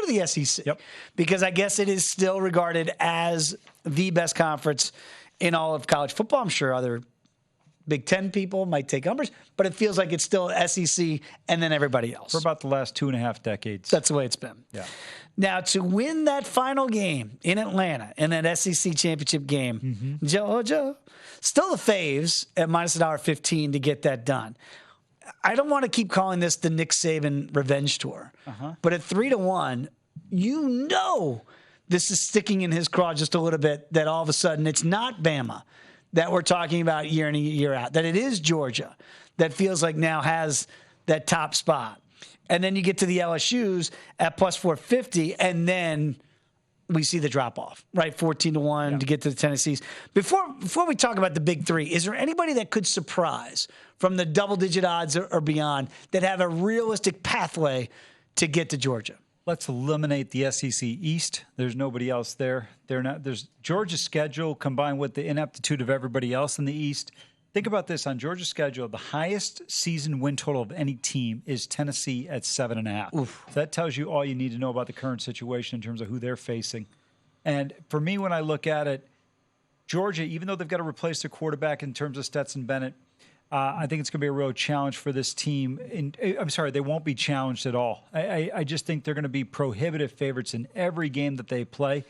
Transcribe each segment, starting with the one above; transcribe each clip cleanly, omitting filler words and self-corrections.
the SEC. Yep. Because I guess it is still regarded as the best conference in all of college football. I'm sure other Big Ten people might take umbrage, but it feels like it's still SEC and then everybody else. For about the last 2.5 decades. That's the way it's been. Yeah. Now, to win that final game in Atlanta, in that SEC championship game, Georgia, still the faves at minus $1.15 to get that done. I don't want to keep calling this the Nick Saban revenge tour, but at 3-1, you know this is sticking in his craw just a little bit, that all of a sudden it's not Bama that we're talking about year in and year out, that it is Georgia that feels like now has that top spot. And then you get to the LSUs at plus 450, and then we see the drop-off, right? 14-1 to get to the Tennessees. Before we talk about the big three, is there anybody that could surprise from the double-digit odds or beyond that have a realistic pathway to get to Georgia? Let's eliminate the SEC East. There's nobody else there. There's Georgia's schedule combined with the ineptitude of everybody else in the East. Think about this. On Georgia's schedule, the highest season win total of any team is Tennessee at 7.5. So that tells you all you need to know about the current situation in terms of who they're facing. And for me, when I look at it, Georgia, even though they've got to replace their quarterback in terms of Stetson Bennett, I think it's going to be a real challenge for this team. I'm sorry, they won't be challenged at all. I just think they're going to be prohibitive favorites in every game that they play.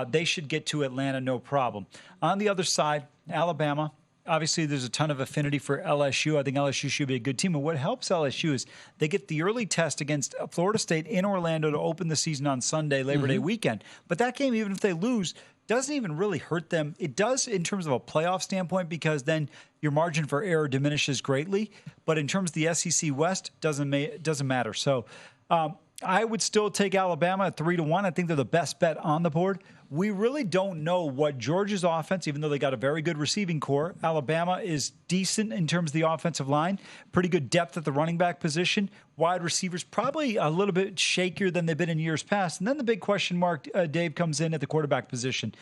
They should get to Atlanta, no problem. On the other side, Alabama. Obviously, there's a ton of affinity for LSU. I think LSU should be a good team. And what helps LSU is they get the early test against Florida State in Orlando to open the season on Sunday, Labor Day weekend. But that game, even if they lose, doesn't even really hurt them. It does in terms of a playoff standpoint, because then your margin for error diminishes greatly. But in terms of the SEC West, doesn't matter. So I would still take Alabama at 3-1. I think they're the best bet on the board. We really don't know what Georgia's offense, even though they got a very good receiving core. Alabama is decent in terms of the offensive line. Pretty good depth at the running back position. Wide receivers probably a little bit shakier than they've been in years past. And then the big question mark, Dave, comes in at the quarterback position.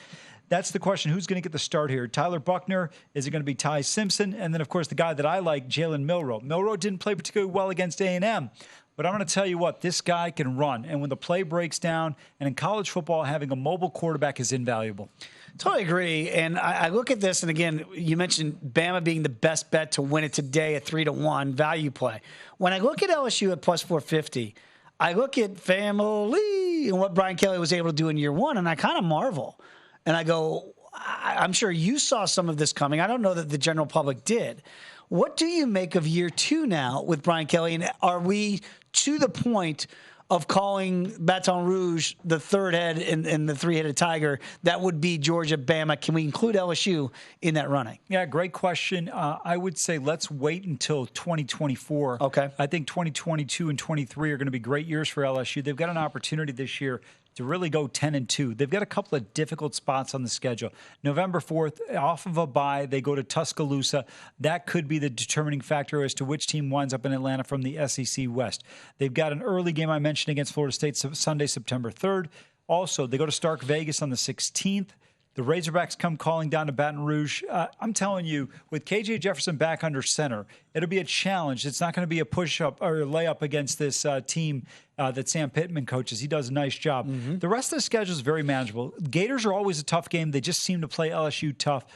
That's the question. Who's going to get the start here? Tyler Buckner? Is it going to be Ty Simpson? And then, of course, the guy that I like, Jalen Milroe. Milroe didn't play particularly well against A&M. But I'm going to tell you what, this guy can run. And when the play breaks down, and in college football, having a mobile quarterback is invaluable. Totally agree. And I look at this, and again, you mentioned Bama being the best bet to win it today at 3-1 value play. When I look at LSU at plus 450, I look at family and what Brian Kelly was able to do in year one, and I kind of marvel. And I go, I'm sure you saw some of this coming. I don't know that the general public did. What do you make of year two now with Brian Kelly? And are we to the point of calling Baton Rouge the third head in the three-headed tiger? That would be Georgia, Bama. Can we include LSU in that running? Yeah, great question. I would say let's wait until 2024. Okay. I think 2022 and 23 are going to be great years for LSU. They've got an opportunity this year to really go 10-2. They've got a couple of difficult spots on the schedule. November 4th, off of a bye, they go to Tuscaloosa. That could be the determining factor as to which team winds up in Atlanta from the SEC West. They've got an early game I mentioned against Florida State Sunday, September 3rd. Also, they go to Stark Vegas on the 16th. The Razorbacks come calling down to Baton Rouge. I'm telling you, with KJ Jefferson back under center, it'll be a challenge. It's not going to be a push-up or a layup against this team that Sam Pittman coaches. He does a nice job. The rest of the schedule is very manageable. Gators are always a tough game. They just seem to play LSU tough.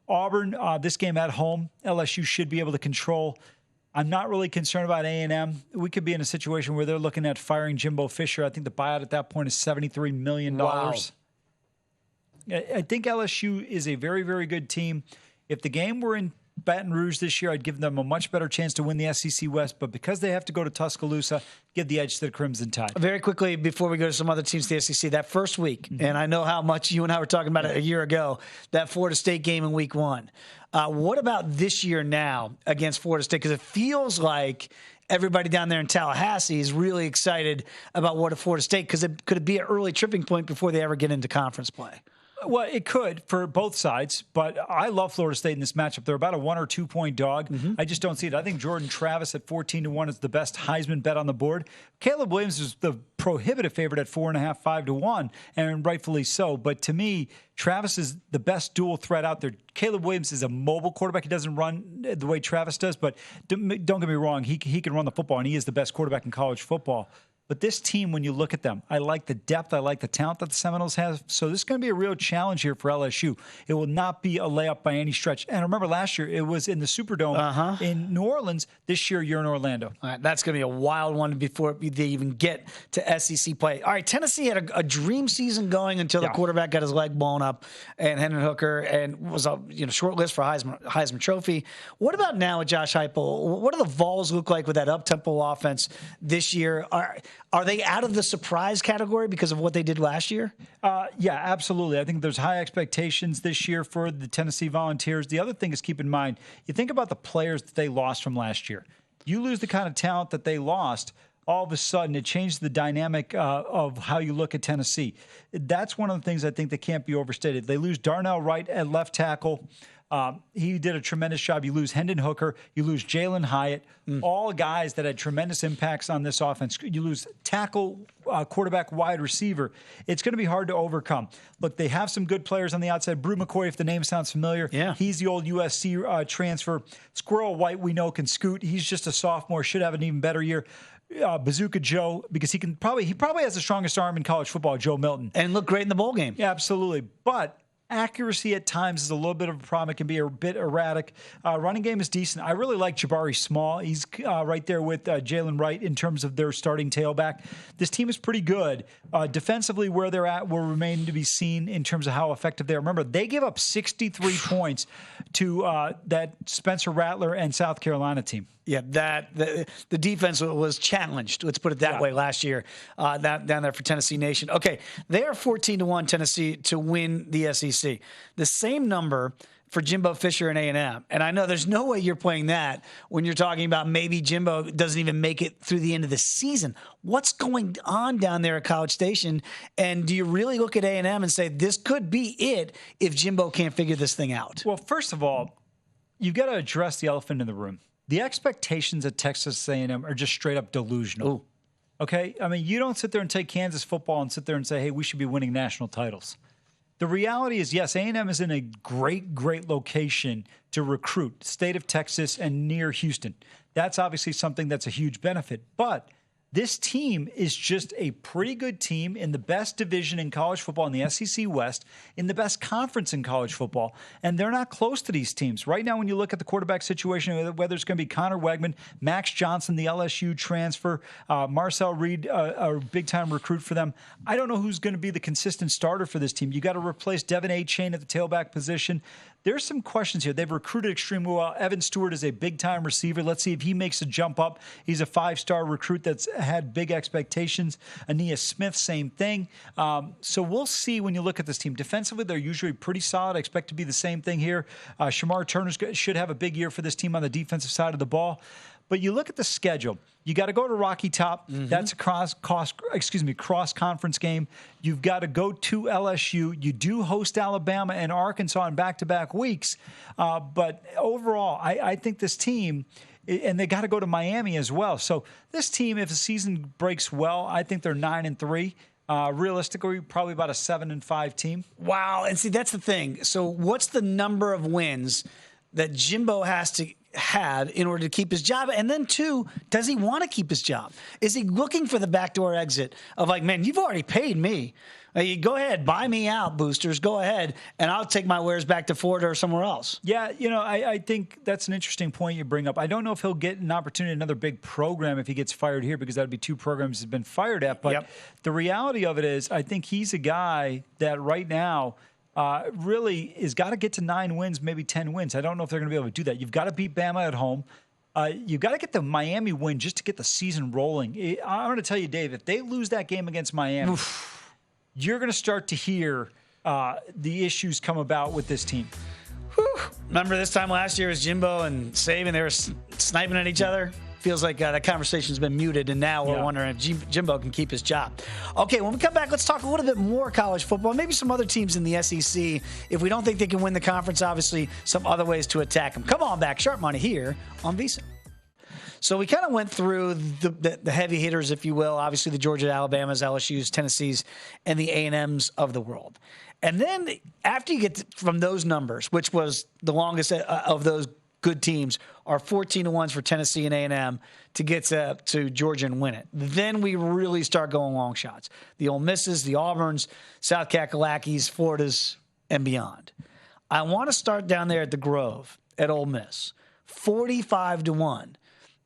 Auburn, this game at home, LSU should be able to control. I'm not really concerned about A&M. We could be in a situation where they're looking at firing Jimbo Fisher. I think the buyout at that point is $73 million. Wow. I think LSU is a very, very good team. If the game were in Baton Rouge this year, I'd give them a much better chance to win the SEC West. But because they have to go to Tuscaloosa, give the edge to the Crimson Tide. Very quickly, before we go to some other teams to the SEC, that first week, and I know how much you and I were talking about it a year ago, that Florida State game in week one. What about this year now against Florida State? Because it feels like everybody down there in Tallahassee is really excited about what a Florida State, because it could be an early tripping point before they ever get into conference play. Well, it could for both sides, but I love Florida State in this matchup. They're about a 1 or 2 point dog. I just don't see it. I think Jordan Travis at 14-1 is the best Heisman bet on the board. Caleb Williams is the prohibitive favorite at 4.5, 5-1, and rightfully so. But to me, Travis is the best dual threat out there. Caleb Williams is a mobile quarterback. He doesn't run the way Travis does, but don't get me wrong. He can run the football, and he is the best quarterback in college football. But this team, when you look at them, I like the depth. I like the talent that the Seminoles have. So this is going to be a real challenge here for LSU. It will not be a layup by any stretch. And remember, last year it was in the Superdome in New Orleans. This year you're in Orlando. All right, that's going to be a wild one before they even get to SEC play. All right, Tennessee had a dream season going until the quarterback got his leg blown up, and Hendon Hooker, and was a short list for Heisman Trophy. What about now with Josh Heupel? What do the Vols look like with that up-tempo offense this year? Are they out of the surprise category because of what they did last year? Yeah, absolutely. I think there's high expectations this year for the Tennessee Volunteers. The other thing is, keep in mind, you think about the players that they lost from last year. You lose the kind of talent that they lost, all of a sudden it changed the dynamic of how you look at Tennessee. That's one of the things I think that can't be overstated. They lose Darnell Wright at left tackle. He did a tremendous job. You lose Hendon Hooker. You lose Jalen Hyatt. All guys that had tremendous impacts on this offense. You lose tackle, quarterback, wide receiver. It's going to be hard to overcome. Look, they have some good players on the outside. Brew McCoy, if the name sounds familiar. Yeah. He's the old USC transfer. Squirrel White, we know, can scoot. He's just a sophomore. Should have an even better year. Bazooka Joe, because he probably has the strongest arm in college football, Joe Milton. And look great in the bowl game. Yeah, absolutely. But accuracy at times is a little bit of a problem. It can be a bit erratic. Running game is decent. I really like Jabari Small. He's right there with Jalen Wright in terms of their starting tailback. This team is pretty good. Defensively, where they're at will remain to be seen in terms of how effective they are. Remember, they gave up 63 points to that Spencer Rattler and South Carolina team. Yeah, the defense was challenged. Let's put it that way. Last year, down there for Tennessee Nation. Okay, they are 14-1 Tennessee to win the SEC. The same number for Jimbo Fisher and A&M. And I know there's no way you're playing that when you're talking about maybe Jimbo doesn't even make it through the end of the season. What's going on down there at College Station? And do you really look at A&M and say this could be it if Jimbo can't figure this thing out? Well, first of all, you've got to address the elephant in the room. The expectations at Texas A&M are just straight up delusional. Ooh. Okay? I mean, you don't sit there and take Kansas football and sit there and say, hey, we should be winning national titles. The reality is, yes, A&M is in a great, great location to recruit, state of Texas and near Houston. That's obviously something that's a huge benefit. But this team is just a pretty good team in the best division in college football in the SEC West, in the best conference in college football, and they're not close to these teams. Right now, when you look at the quarterback situation, whether it's going to be Connor Wegman, Max Johnson, the LSU transfer, Marcel Reed, a big-time recruit for them, I don't know who's going to be the consistent starter for this team. You got to replace Devin A-Chain at the tailback position. There's some questions here. They've recruited extremely well. Evan Stewart is a big-time receiver. Let's see if he makes a jump up. He's a five-star recruit that's had big expectations. Aeneas Smith, same thing. So we'll see when you look at this team. Defensively, they're usually pretty solid. I expect to be the same thing here. Shamar Turner should have a big year for this team on the defensive side of the ball. But you look at the schedule. You got to go to Rocky Top. That's a cross-conference game. You've got to go to LSU. You do host Alabama and Arkansas in back-to-back weeks. But overall, I think this team, and they got to go to Miami as well. So this team, if the season breaks well, I think they're 9-3. Realistically, probably about a 7-5 team. Wow. And see, that's the thing. So what's the number of wins that Jimbo has to have in order to keep his job? And then, two, does he want to keep his job? Is he looking for the backdoor exit of like, man, you've already paid me. Go ahead, buy me out, boosters. Go ahead, and I'll take my wares back to Florida or somewhere else. Yeah, I think that's an interesting point you bring up. I don't know if he'll get an opportunity, another big program if he gets fired here, because that would be two programs he's been fired at. But the reality of it is, I think he's a guy that right now really has got to get to 9 wins, maybe 10 wins. I don't know if they're going to be able to do that. You've got to beat Bama at home. You've got to get the Miami win just to get the season rolling. I'm going to tell you, Dave, if they lose that game against Miami, you're going to start to hear the issues come about with this team. Whew. Remember this time last year was Jimbo and Saban, they were sniping at each other? Feels like that conversation's been muted, and now we're wondering if Jimbo can keep his job. Okay, when we come back, let's talk a little bit more college football, maybe some other teams in the SEC. If we don't think they can win the conference, obviously some other ways to attack them. Come on back, Sharp Money here on VSiN. So we kind of went through the heavy hitters, if you will, obviously the Georgia, Alabamas, LSUs, Tennessees, and the A&Ms of the world. And then after you get from those numbers, which was the longest of those good teams are 14-1s for Tennessee and A&M to get to Georgia and win it. Then we really start going long shots. The Ole Misses, the Auburns, South Kakalakis, Floridas, and beyond. I want to start down there at the Grove at Ole Miss, 45-1.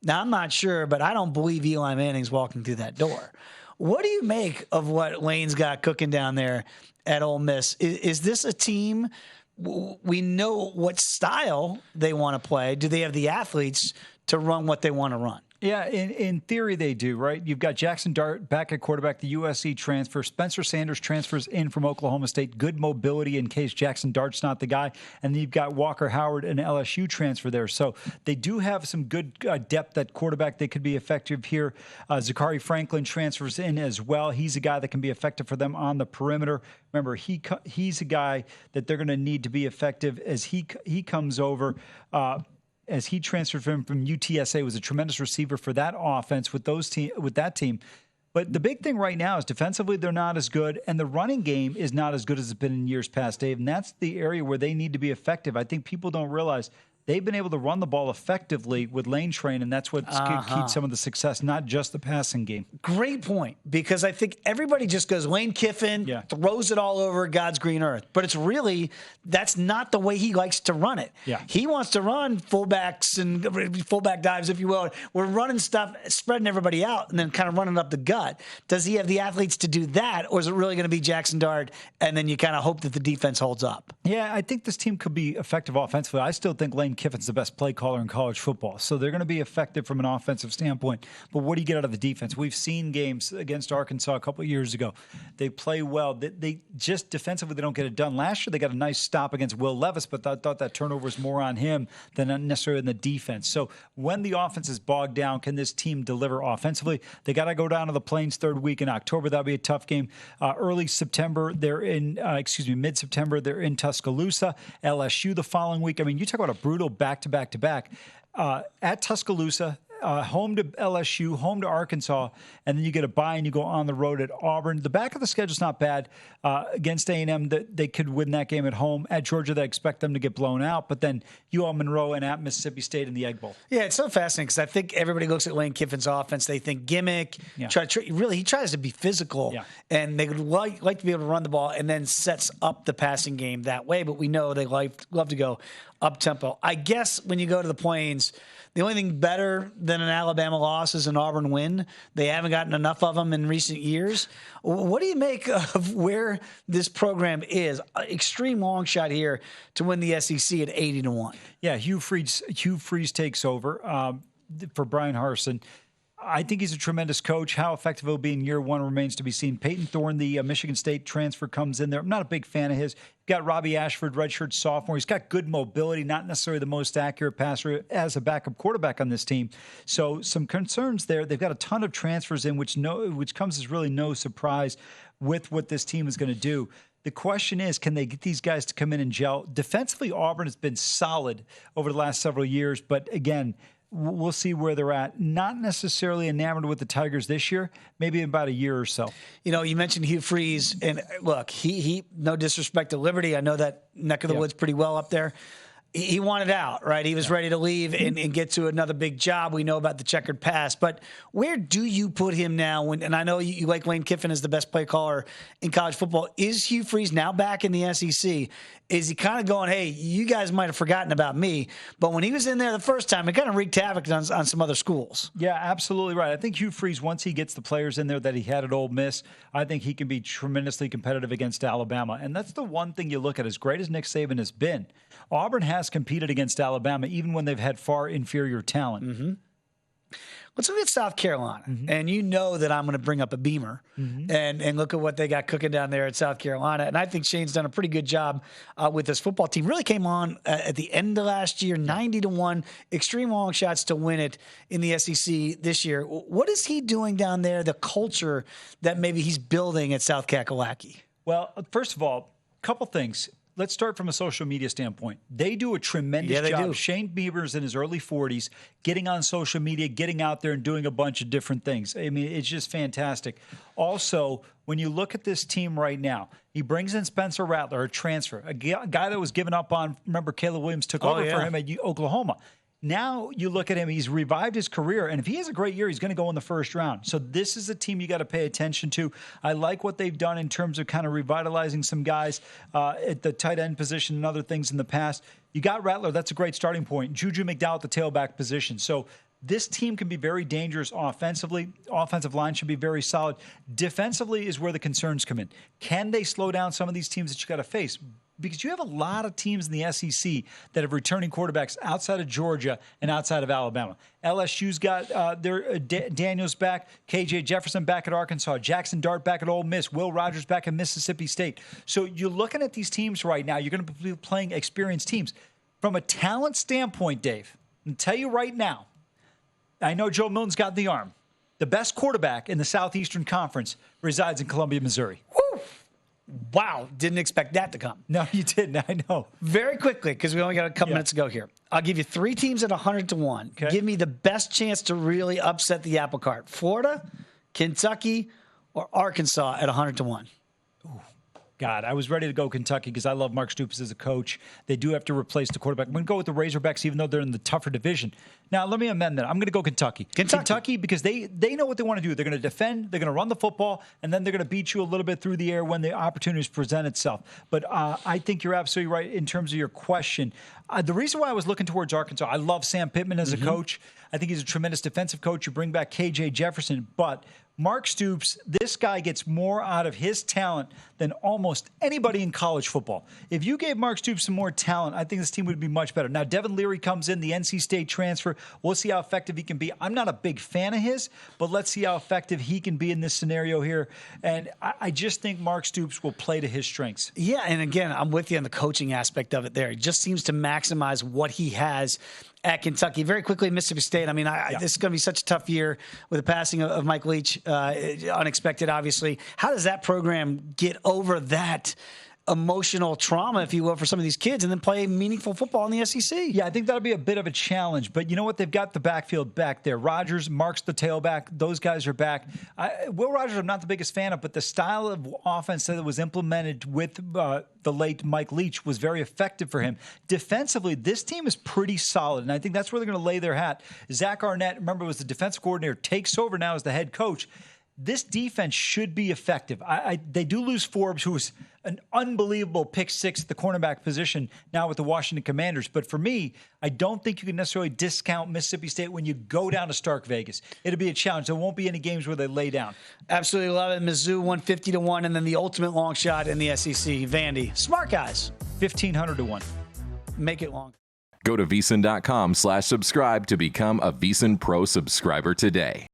Now, I'm not sure, but I don't believe Eli Manning's walking through that door. What do you make of what Lane's got cooking down there at Ole Miss? Is this a team, we know what style they want to play. Do they have the athletes to run what they want to run? Yeah, in theory they do, right? You've got Jackson Dart back at quarterback, the USC transfer. Spencer Sanders transfers in from Oklahoma State. Good mobility in case Jackson Dart's not the guy. And then you've got Walker Howard, an LSU transfer there. So they do have some good depth at quarterback. They could be effective here. Zachary Franklin transfers in as well. He's a guy that can be effective for them on the perimeter. Remember, he's a guy that they're going to need to be effective as he comes over. As he transferred from UTSA, was a tremendous receiver for that offense with that team. But the big thing right now is defensively they're not as good, and the running game is not as good as it's been in years past, Dave. And that's the area where they need to be effective. I think people don't realize they've been able to run the ball effectively with Lane Train, and that's what's keyed some of the success, not just the passing game. Great point, because I think everybody just goes Lane Kiffin, throws it all over God's green earth. But it's really, that's not the way he likes to run it. Yeah. He wants to run fullbacks and fullback dives, if you will. We're running stuff, spreading everybody out, and then kind of running up the gut. Does he have the athletes to do that, or is it really going to be Jackson Dart, and then you kind of hope that the defense holds up? Yeah, I think this team could be effective offensively. I still think Lane Kiffin's the best play caller in college football. So they're going to be effective from an offensive standpoint. But what do you get out of the defense? We've seen games against Arkansas a couple of years ago. They play well. They just defensively, they don't get it done. Last year, they got a nice stop against Will Levis, but I thought that turnover was more on him than necessarily in the defense. So when the offense is bogged down, can this team deliver offensively? They got to go down to the Plains third week in October. That'll be a tough game. Early September, they're in, mid-September, they're in Tuscaloosa. LSU the following week. I mean, you talk about a brutal back-to-back at Tuscaloosa, home to LSU, home to Arkansas, and then you get a bye and you go on the road at Auburn. The back of the schedule's not bad. Against A&M, they could win that game at home. At Georgia, they expect them to get blown out, but then UL Monroe and at Mississippi State in the Egg Bowl. Yeah, it's so fascinating because I think everybody looks at Lane Kiffin's offense. They think gimmick. Yeah. Really, he tries to be physical, and they would like to be able to run the ball and then sets up the passing game that way, but we know they love to go up-tempo. I guess when you go to the Plains, the only thing better than an Alabama loss is an Auburn win. They haven't gotten enough of them in recent years. What do you make of where this program is? Extreme long shot here to win the SEC at 80-1. Yeah, Hugh Freeze takes over for Brian Harsin. I think he's a tremendous coach. How effective he'll be in year one remains to be seen. Peyton Thorne, the Michigan State transfer, comes in there. I'm not a big fan of his. You've got Robbie Ashford, redshirt sophomore. He's got good mobility, not necessarily the most accurate passer as a backup quarterback on this team. So some concerns there. They've got a ton of transfers in, which comes as really no surprise with what this team is going to do. The question is, can they get these guys to come in and gel? Defensively, Auburn has been solid over the last several years, but again, we'll see where they're at. Not necessarily enamored with the Tigers this year, maybe in about a year or so. You know, you mentioned Hugh Freeze, and look, he no disrespect to Liberty. I know that neck of the woods pretty well up there. He wanted out, right? He was ready to leave and get to another big job. We know about the checkered past. But where do you put him now? And I know you like Lane Kiffin as the best play caller in college football. Is Hugh Freeze now back in the SEC? Is he kind of going, hey, you guys might have forgotten about me? But when he was in there the first time, it kind of wreaked havoc on some other schools. Yeah, absolutely right. I think Hugh Freeze, once he gets the players in there that he had at Ole Miss, I think he can be tremendously competitive against Alabama. And that's the one thing you look at. As great as Nick Saban has been, Auburn has competed against Alabama even when they've had far inferior talent. Mm-hmm. Let's look at South Carolina. Mm-hmm. And you know that I'm going to bring up a Beamer and look at what they got cooking down there at South Carolina. And I think Shane's done a pretty good job with this football team. Really came on at the end of last year, 90-1, extreme long shots to win it in the SEC this year. What is he doing down there, the culture that maybe he's building at South Kakalaki? Well, first of all, couple things. let's start from a social media standpoint. They do a tremendous job. Do. Shane Bieber's in his early 40s, getting on social media, getting out there and doing a bunch of different things. I mean, it's just fantastic. Also, when you look at this team right now, he brings in Spencer Rattler, a transfer, a guy that was given up on. Remember, Caleb Williams took over for him at Oklahoma. Now you look at him, he's revived his career, and if he has a great year, he's going to go in the first round. So this is a team you got to pay attention to. I like what they've done in terms of kind of revitalizing some guys at the tight end position and other things in the past. You got Rattler, that's a great starting point. Juju McDowell at the tailback position. So this team can be very dangerous offensively. Offensive line should be very solid. Defensively is where the concerns come in. Can they slow down some of these teams that you got to face? Because you have a lot of teams in the SEC that have returning quarterbacks outside of Georgia and outside of Alabama. LSU's got their Daniels back, KJ Jefferson back at Arkansas, Jackson Dart back at Ole Miss, Will Rogers back at Mississippi State. So you're looking at these teams right now. You're going to be playing experienced teams. From a talent standpoint, Dave, I'll tell you right now, I know Joe Milton's got the arm. The best quarterback in the Southeastern Conference resides in Columbia, Missouri. Woo! Wow, didn't expect that to come. No, you didn't. I know. Very quickly, because we only got a couple minutes to go here. I'll give you 3 teams at 100-1. Okay. Give me the best chance to really upset the apple cart. Florida, Kentucky, or Arkansas at 100-1. God, I was ready to go Kentucky because I love Mark Stoops as a coach. They do have to replace the quarterback. I'm going to go with the Razorbacks, even though they're in the tougher division. Now, let me amend that. I'm going to go Kentucky. Kentucky, because they know what they want to do. They're going to defend, they're going to run the football, and then they're going to beat you a little bit through the air when the opportunities present itself. But I think you're absolutely right in terms of your question. The reason why I was looking towards Arkansas, I love Sam Pittman as a coach. I think he's a tremendous defensive coach. You bring back KJ Jefferson, but Mark Stoops, this guy gets more out of his talent than almost anybody in college football. If you gave Mark Stoops some more talent, I think this team would be much better. Now, Devin Leary comes in, the NC State transfer. We'll see how effective he can be. I'm not a big fan of his, but let's see how effective he can be in this scenario here. And I just think Mark Stoops will play to his strengths. Yeah, and again, I'm with you on the coaching aspect of it there. He just seems to maximize what he has at Kentucky. Very quickly, Mississippi State. I mean, this is going to be such a tough year with the passing of Mike Leach. Unexpected, obviously. How does that program get over that emotional trauma, if you will, for some of these kids and then play meaningful football in the SEC? Yeah, I think that'll be a bit of a challenge. But you know what? They've got the backfield back there. Rogers, Mark's the tailback. Those guys are back. Will Rogers, I'm not the biggest fan of, but the style of offense that was implemented with the late Mike Leach was very effective for him. Defensively, this team is pretty solid, and I think that's where they're going to lay their hat. Zach Arnett, remember, was the defensive coordinator, takes over now as the head coach. This defense should be effective. They do lose Forbes, who was an unbelievable pick 6 at the cornerback position now with the Washington Commanders. But for me, I don't think you can necessarily discount Mississippi State when you go down to Stark Vegas. It'll be a challenge. There won't be any games where they lay down. Absolutely love it. Mizzou 150-1, and then the ultimate long shot in the SEC. Vandy. Smart guys. 1,500-1. Make it long. Go to VSiN.com/subscribe to become a VSiN Pro subscriber today.